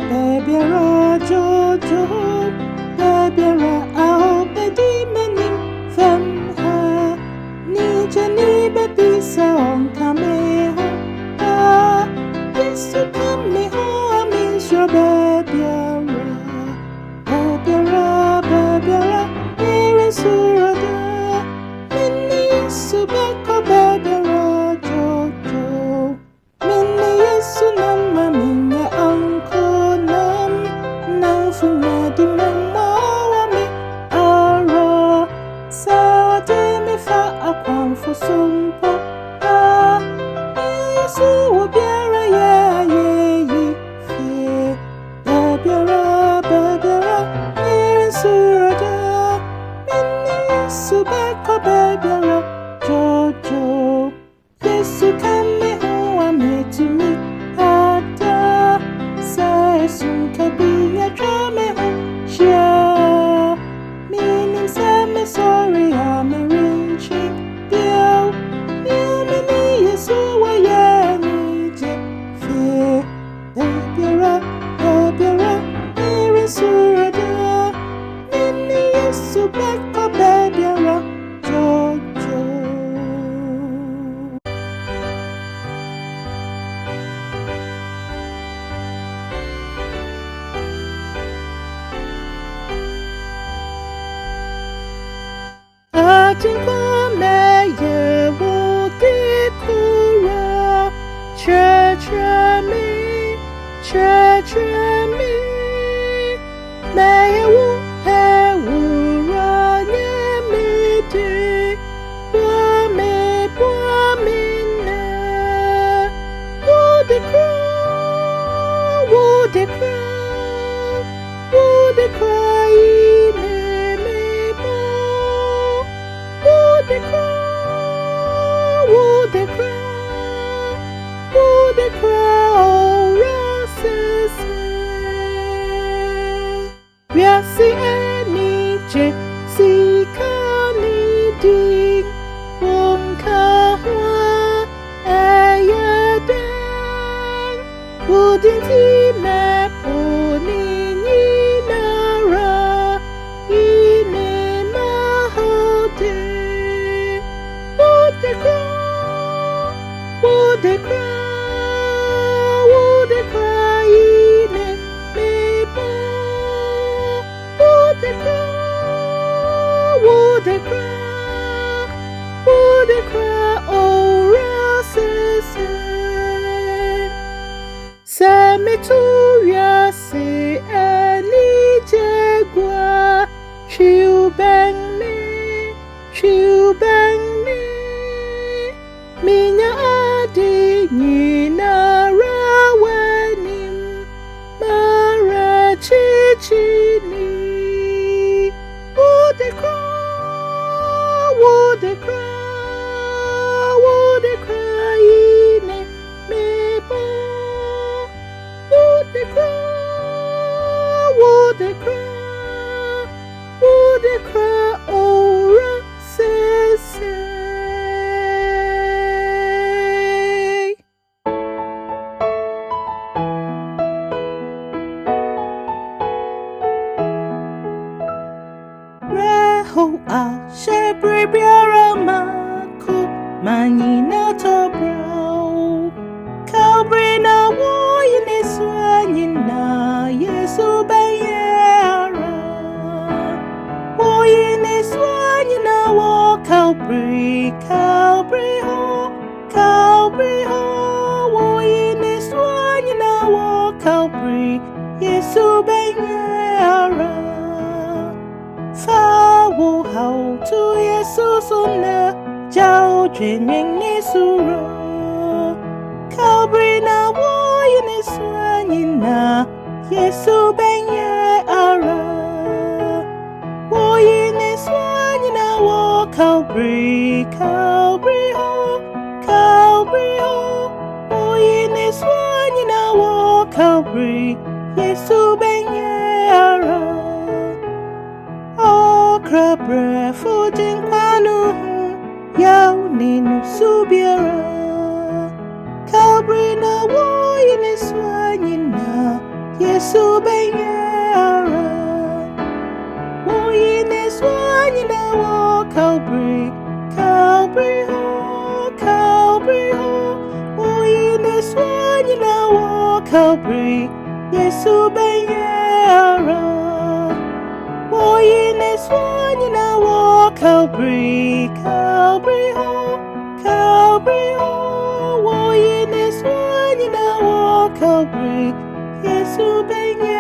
baby, Jojo, baby, I'll be meaning from her. Nijani, baby, song come home. Yes, you come home, miss your baby, baby, here is Surada. Minnie, Subako, baby, Jojo. Minnie, yes, Sunama, Minnie, Uncle Nam, Nafuna, the Mama, me, Ara, Saturday, me, for a crown for Sumpa. Yes, who will be a baby, here is Surada. Minnie, Subako, baby, Jojo. Yes, you come home, me to me. Ada, say, soon can be a drama home. Sure, meaning, say, me sorry, I'm a ringing. Dear, me, yes, who I am, fear. Baby, here is Surada. Minnie, yes, Subako, baby, Jojo. Atingwa meye wudikura, chechemi, meye wuhewura nyemidi, bwamina, wudikra, inemebo. Would the crow roses? We are seeing see candy, wonkawa, ayadan. Wouldn't he make pony nara? Would the cry, in it, maybe. Would the cry, oh, roses. Semi to Yasi, Elijah, she'll bang me. Minya adi nina rawenim mara chichini. Would the cry, ine mebo. Would the cry, ora sese. Shebre biara mako manina to brow Calvary na wo yesu anyina Yesu bayara wo yesu anyina wo Calvary ho wo yesu anyina wo Calvary Yesu bayara Fawo how to Jesus on the Jao Dreaming Nisuro Calvary na wo yeniswanyina Yesu benye ara wo yeniswanyina wo Calvary ho wo yeniswanyina wo Calvary Yesu benye ara Krabre fujin kwanu yau ninu subiara Calvary na wo yeniswanyina Yesu benyara. Wo yenes wanyina wo Calvary, Calvary ho, Calvary ho. Wo yenes wanyina wo Calvary, Yesu benyara. Wo yenes wanyina wo Calvary, Calvary ho, Calvary ho. Wo yenes wanyina wo Calvary, Yesu benyara.